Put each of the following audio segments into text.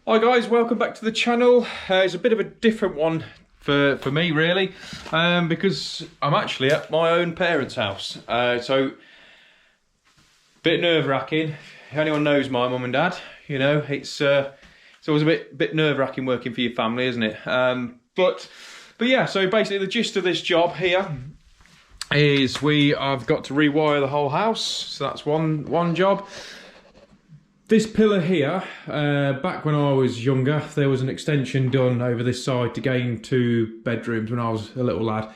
Hi guys, welcome back to the channel. It's a bit of a different one for me really, because I'm actually at my own parents' house. So, bit nerve-wracking. If anyone knows my mum and dad, you know, it's always a bit nerve-wracking working for your family, isn't it? But yeah, so basically the gist of this job here is I've got to rewire the whole house. So that's one job. This pillar here, back when I was younger, there was an extension done over this side to gain 2 bedrooms when I was a little lad.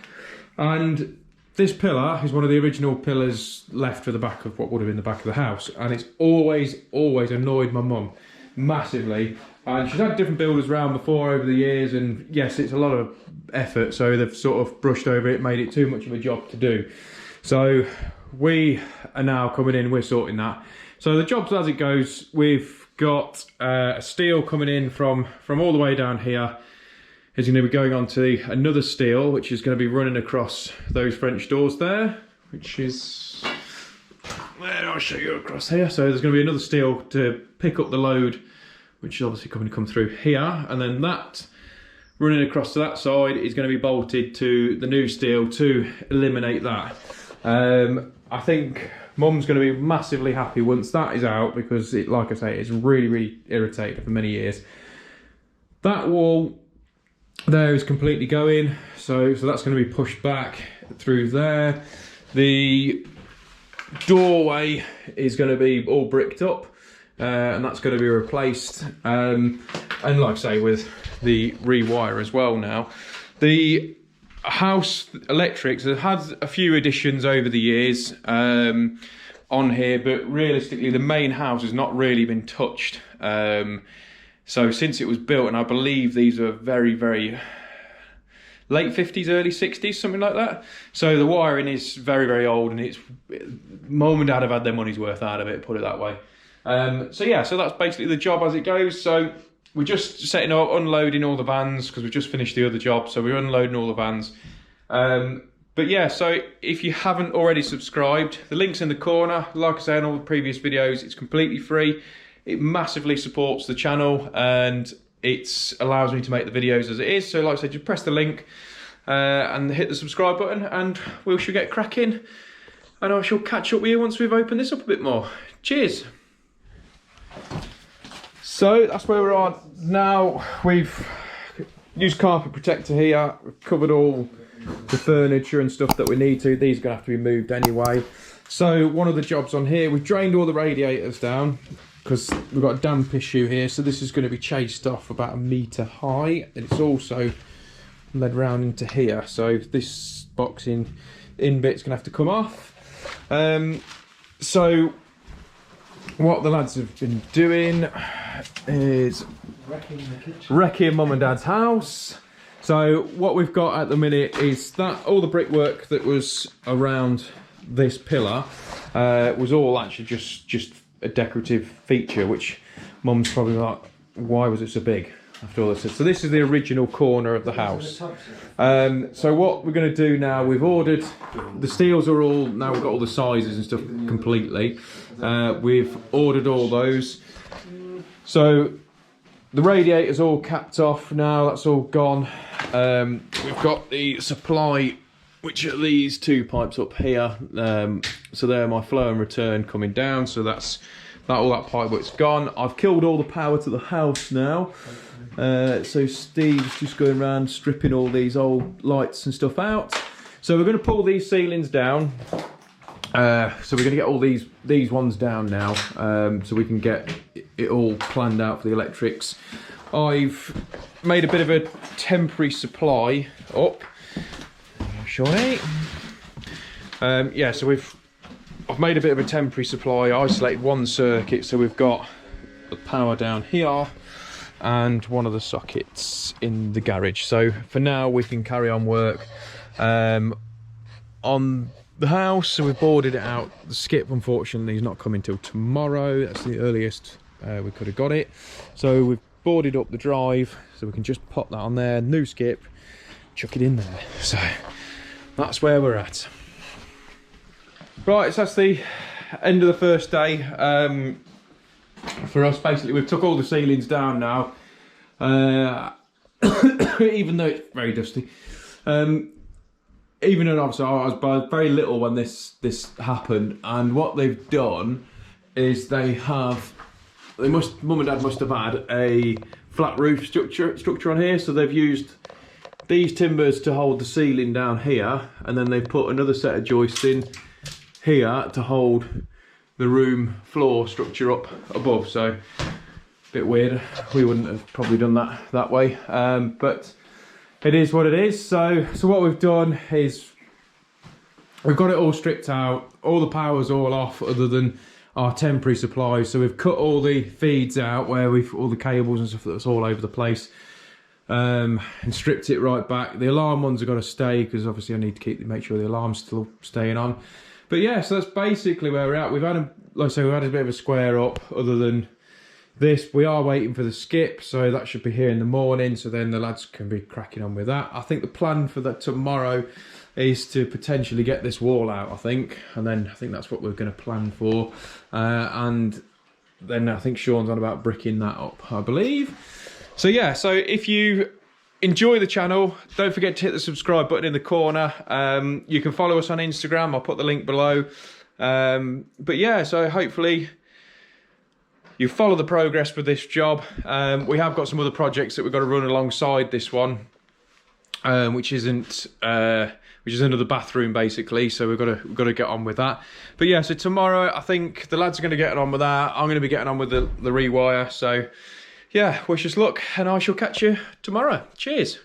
And this pillar is one of the original pillars left for the back of what would have been the back of the house. And it's always annoyed my mum massively. And she's had different builders around before over the years, and yes, it's a lot of effort, so they've sort of brushed over it, made it too much of a job to do. So we are now coming in, we're sorting that. So the jobs as it goes, we've got a steel coming in from all the way down here. Is going to be going on to another steel, which is going to be running across those French doors there, which is, well, I'll show you across here. So there's going to be another steel to pick up the load, which is obviously going to come through here, and then that running across to that side is going to be bolted to the new steel to eliminate that. I think Mum's going to be massively happy once that is out, because it, like I say, it's really irritated for many years. That wall there is completely going, so that's going to be pushed back through there. The doorway is going to be all bricked up, and that's going to be replaced. And like I say, with the rewire as well now. The house electrics have had a few additions over the years on here, but realistically the main house has not really been touched. So since it was built, and I believe these are very late 50s, early 60s, something like that. So the wiring is very old, and it's, Mum and Dad have had their money's worth out of it, put it that way. So yeah, so that's basically the job as it goes. So we're just setting up, unloading all the vans, because we've just finished the other job, so we're unloading all the vans. But yeah, so if you haven't already subscribed, the link's in the corner. Like I say in all the previous videos, it's completely free. It massively supports the channel, and it allows me to make the videos as it is. So like I said, just press the link and hit the subscribe button, and we shall get cracking. And I shall catch up with you once we've opened this up a bit more. Cheers. So that's where we're on now. We've used carpet protector here. We've covered all the furniture and stuff that we need to. These are going to have to be moved anyway. So one of the jobs on here, we've drained all the radiators down because we've got a damp issue here. So this is going to be chased off about 1 metre high, and it's also led round into here. So this box in bit's going to have to come off. So what the lads have been doing is wrecking Mum and Dad's house. So what we've got at the minute is that all the brickwork that was around this pillar was all actually just a decorative feature, which Mum's probably like, why was it so big after all this? So this is the original corner of the house. So what we're going to do now, we've ordered, the steels are all, now we've got all the sizes and stuff completely. We've ordered all those. So the radiator's all capped off now, that's all gone. We've got the supply, which are these 2 pipes up here. So they're my flow and return coming down. So that's all that pipe work's gone. I've killed all the power to the house now. So Steve's just going around stripping all these old lights and stuff out. So we're going to pull these ceilings down. So we're going to get all these ones down now, so we can get it all planned out for the electrics. I've made a bit of a temporary supply up. Shawnee. Yeah, so I've made a bit of a temporary supply. I isolated one circuit, so we've got the power down here and one of the sockets in the garage. So for now we can carry on work on the house. So we've boarded it out. The skip unfortunately is not coming till tomorrow. That's the earliest we could have got it. So we've boarded up the drive, so we can just pop that on there, new skip, chuck it in there. So that's where we're at. Right, so that's the end of the first day. for us, basically, we've took all the ceilings down now, even though it's very dusty. Even though obviously I was very little when this happened, and what they've done is mum and dad must have had a flat roof structure on here, so they've used these timbers to hold the ceiling down here, and then they've put another set of joists in here to hold the room floor structure up above. So a bit weird, we wouldn't have probably done that way, but it is what it is. So what we've done is we've got it all stripped out, all the power's all off other than our temporary supplies. So we've cut all the feeds out where all the cables and stuff that's all over the place, and stripped it right back. The alarm ones have got to stay because obviously I need to make sure the alarm's still staying on. But yeah, so that's basically where we're at. We've had like I say, we've had a bit of a square up other than this. We are waiting for the skip, so that should be here in the morning, so then the lads can be cracking on with that. I think the plan for that tomorrow is to potentially get this wall out, I think, and then I think that's what we're going to plan for, and then I think Sean's on about bricking that up, I believe. So yeah, so if you enjoy the channel, don't forget to hit the subscribe button in the corner. You can follow us on Instagram, I'll put the link below. But yeah, so hopefully you follow the progress with this job. We have got some other projects that we've got to run alongside this one, which is another bathroom basically. So we've got to get on with that. But yeah, so tomorrow I think the lads are going to get on with that. I'm going to be getting on with the rewire. So yeah, wish us luck, and I shall catch you tomorrow. Cheers.